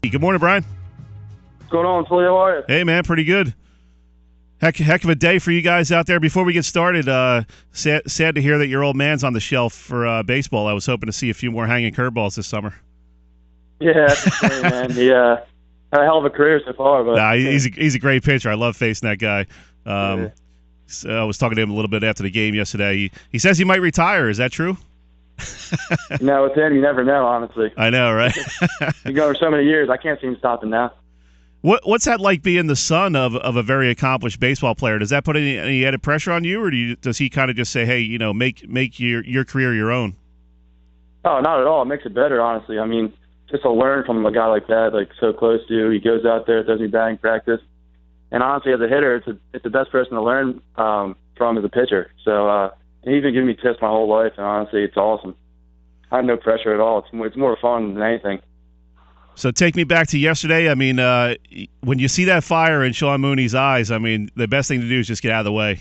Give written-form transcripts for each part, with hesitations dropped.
Good morning, Brian. What's going on, Philly? How are you? Hey, man, pretty good. Heck of a day for you guys out there. Before we get started, sad to hear that your old man's on the shelf for baseball. I was hoping to see a few more hanging curveballs this summer. Yeah, that's the thing, man. He had a hell of a career so far. But Nah, he's a great pitcher. I love facing that guy. Yeah. So I was talking to him a little bit after the game yesterday. He says he might retire. Is that true? No, with him, you never know, honestly. I know, right? You go for so many years, I can't see him stopping now. What's that like being the son of a very accomplished baseball player? Does that put any added pressure on you, or does he kind of just say, hey, make your career your own? Oh, not at all. It makes it better, honestly. I mean, just to learn from a guy like that, like so close to you. He goes out there, does his batting practice. And honestly, as a hitter, it's the best person to learn from as a pitcher. So he's been giving me tips my whole life, and honestly, it's awesome. I have no pressure at all. It's more fun than anything. So take me back to yesterday. I mean, when you see that fire in Sean Mooney's eyes, I mean, the best thing to do is just get out of the way.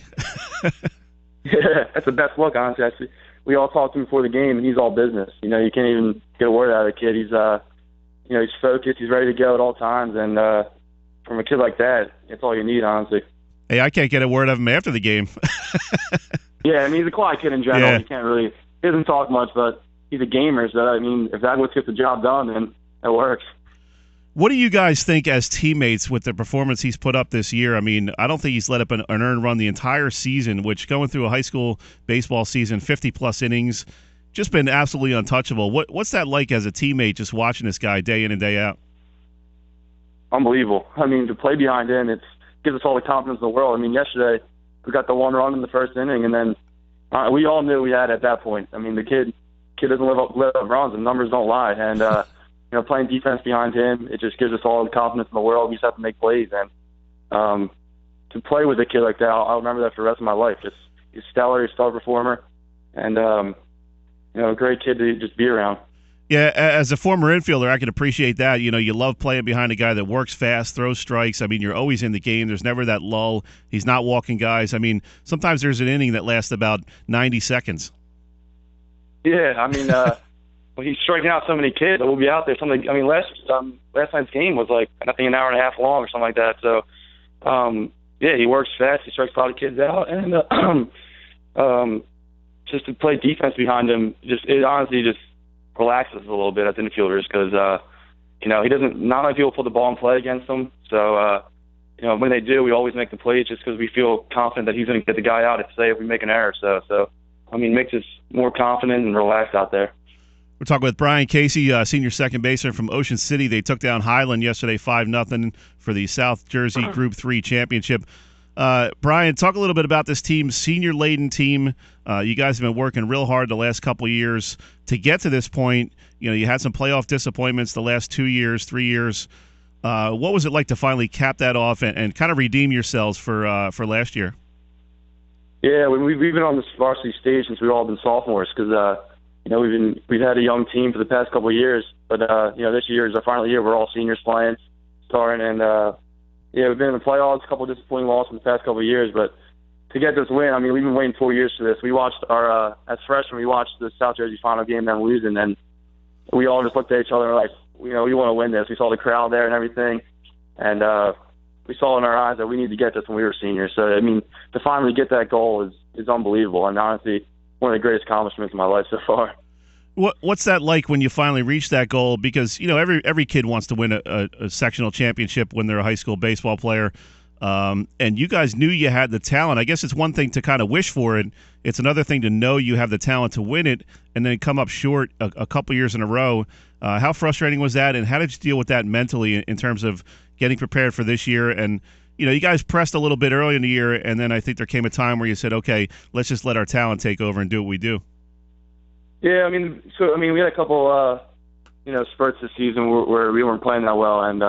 Yeah, that's the best look, honestly. Actually, we all talked to him before the game, and he's all business. You can't even get a word out of the kid. He's, he's focused. He's ready to go at all times. And from a kid like that, it's all you need, honestly. Hey, I can't get a word of him after the game. Yeah, I mean, he's a quiet kid in general. Yeah. He doesn't talk much, but he's a gamer. So, I mean, if that would get the job done, then it works. What do you guys think as teammates with the performance he's put up this year? I mean, I don't think he's let up an earned run the entire season, which going through a high school baseball season, 50-plus innings, just been absolutely untouchable. What's that like as a teammate, just watching this guy day in and day out? Unbelievable. I mean, to play behind him, it gives us all the confidence in the world. I mean, yesterday we got the one run in the first inning, and then we all knew we had at that point. I mean, the kid doesn't live up runs, and numbers don't lie. And playing defense behind him, it just gives us all the confidence in the world. We just have to make plays, and to play with a kid like that, I'll remember that for the rest of my life. He's stellar, he's a star performer, and a great kid to just be around. Yeah, as a former infielder, I can appreciate that. You love playing behind a guy that works fast, throws strikes. I mean, you're always in the game. There's never that lull. He's not walking guys. I mean, sometimes there's an inning that lasts about 90 seconds. Yeah, I mean, he's striking out so many kids that we'll be out there. Last night's game was like, I think, an hour and a half long or something like that. So, yeah, he works fast. He strikes a lot of kids out. And just to play defense behind him, it honestly just relaxes us a little bit as infielders because, he doesn't, not many people put the ball in play against him. So, when they do, we always make the plays just because we feel confident that he's going to get the guy out if we make an error. So, I mean, it makes us more confident and relaxed out there. We're talking with Brian Casey, senior second baseman from Ocean City. They took down Highland yesterday 5-0 for the South Jersey Group 3 championship. Brian, talk a little bit about this team, senior-laden team. You guys have been working real hard the last couple of years to get to this point. You had some playoff disappointments the last 2 years, 3 years. What was it like to finally cap that off and kind of redeem yourselves for last year? Yeah, we've been on this varsity stage since we've all been sophomores because we've had a young team for the past couple of years, but this year is our final year. We're all seniors playing, starting, and we've been in the playoffs, a couple of disappointing losses in the past couple of years, but to get this win, I mean, we've been waiting 4 years for this. We watched as freshmen, we watched the South Jersey final game, then losing, and we all just looked at each other and were like, we want to win this. We saw the crowd there and everything, and we saw in our eyes that we need to get this when we were seniors. So, I mean, to finally get that goal is unbelievable, and honestly, one of the greatest accomplishments of my life so far. What's that like when you finally reach that goal? Because every kid wants to win a sectional championship when they're a high school baseball player, and you guys knew you had the talent. I guess it's one thing to kind of wish for it; it's another thing to know you have the talent to win it, and then come up short a couple years in a row. How frustrating was that, and how did you deal with that mentally in terms of getting prepared for this year? And you guys pressed a little bit early in the year, and then I think there came a time where you said, "Okay, let's just let our talent take over and do what we do." Yeah, I mean, we had a couple, spurts this season where we weren't playing that well, and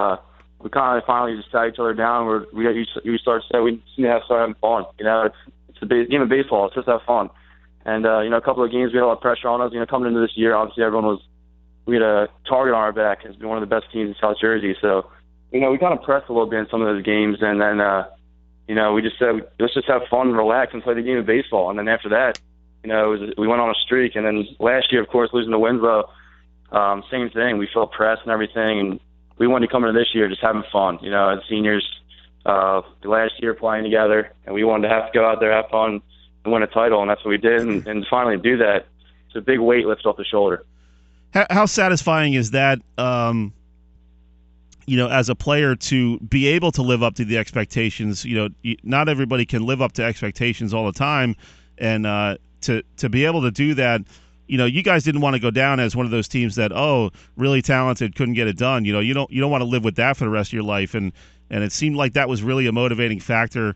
we kind of finally just sat each other down. Where we started saying we need to start having fun. It's the game of baseball. It's just have fun. And a couple of games we had a lot of pressure on us. Coming into this year, obviously we had a target on our back. It's been one of the best teams in South Jersey. So, we kind of pressed a little bit in some of those games, and then we just said let's just have fun and relax and play the game of baseball. And then after that, we went on a streak, and then last year, of course, losing to Winslow, same thing. We felt pressed and everything, and we wanted to come into this year just having fun. You know, as seniors, the last year playing together, and we wanted to have to go out there, have fun, and win a title, and that's what we did. And finally do that, it's a big weight lifted off the shoulder. How satisfying is that, you know, as a player to be able to live up to the expectations? You know, not everybody can live up to expectations all the time, and to be able to do that, you know, you guys didn't want to go down as one of those teams that, oh, really talented, couldn't get it done. You know, you don't want to live with that for the rest of your life, and it seemed like that was really a motivating factor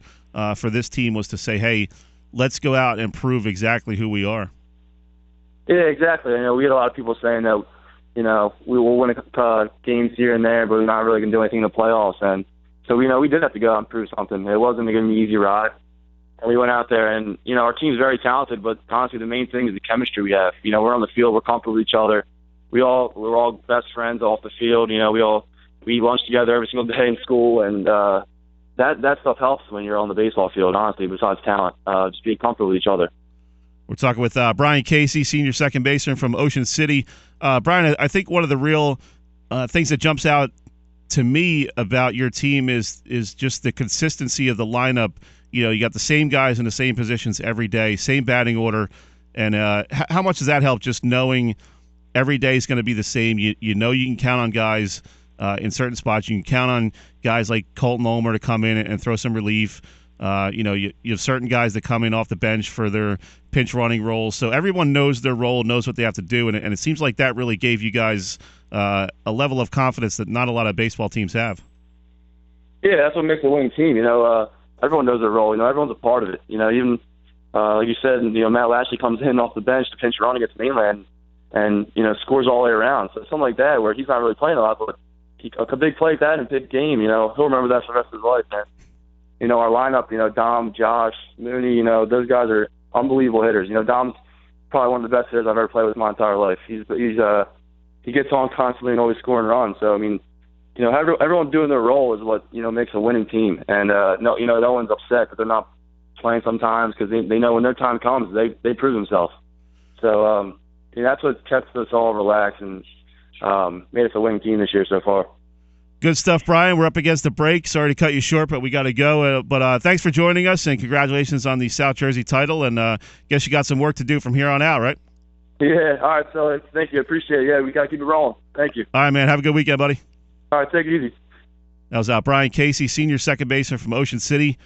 for this team, was to say, hey, let's go out and prove exactly who we are. Yeah, exactly. You know, we had a lot of people saying that, you know, we will win games here and there, but we're not really going to do anything in the playoffs. And so, you know, we did have to go out and prove something. It wasn't going to be an easy ride. And we went out there, and, you know, our team's very talented, but honestly, the main thing is the chemistry we have. You know, we're on the field, we're comfortable with each other. We're all best friends off the field. You know, we eat lunch together every single day in school, and that stuff helps when you're on the baseball field, honestly, besides talent. Just being comfortable with each other. We're talking with Brian Casey, senior second baseman from Ocean City. Brian, I think one of the real things that jumps out to me about your team is just the consistency of the lineup. You know, you got the same guys in the same positions every day, same batting order. And how much does that help, just knowing every day is going to be the same? You know you can count on guys in certain spots. You can count on guys like Colton Ulmer to come in and throw some relief. You know, you have certain guys that come in off the bench for their pinch running roles. So everyone knows their role, knows what they have to do, and it seems like that really gave you guys a level of confidence that not a lot of baseball teams have. Yeah, that's what makes a winning team. You know, everyone knows their role. You know, everyone's a part of it. You know, even like you said, you know, Matt Lashley comes in off the bench to pinch run against Mainland, and you know, scores all the way around. So something like that, where he's not really playing a lot, but a big play like that in a big game, you know, he'll remember that for the rest of his life, man. You know, our lineup, you know, Dom, Josh, Mooney, you know, those guys are unbelievable hitters. You know, Dom's probably one of the best hitters I've ever played with my entire life. He gets on constantly and always scoring runs. So, I mean, you know, everyone doing their role is what, you know, makes a winning team. And, no one's upset that they're not playing sometimes, because they know when their time comes, they prove themselves. So, you know, that's what kept us all relaxed and made us a winning team this year so far. Good stuff, Brian. We're up against the break. Sorry to cut you short, but we got to go. But thanks for joining us, and congratulations on the South Jersey title. And guess you got some work to do from here on out, right? Yeah. All right, so thank you. Appreciate it. Yeah, we got to keep it rolling. Thank you. All right, man. Have a good weekend, buddy. All right, take it easy. That was Brian Casey, senior second baseman from Ocean City.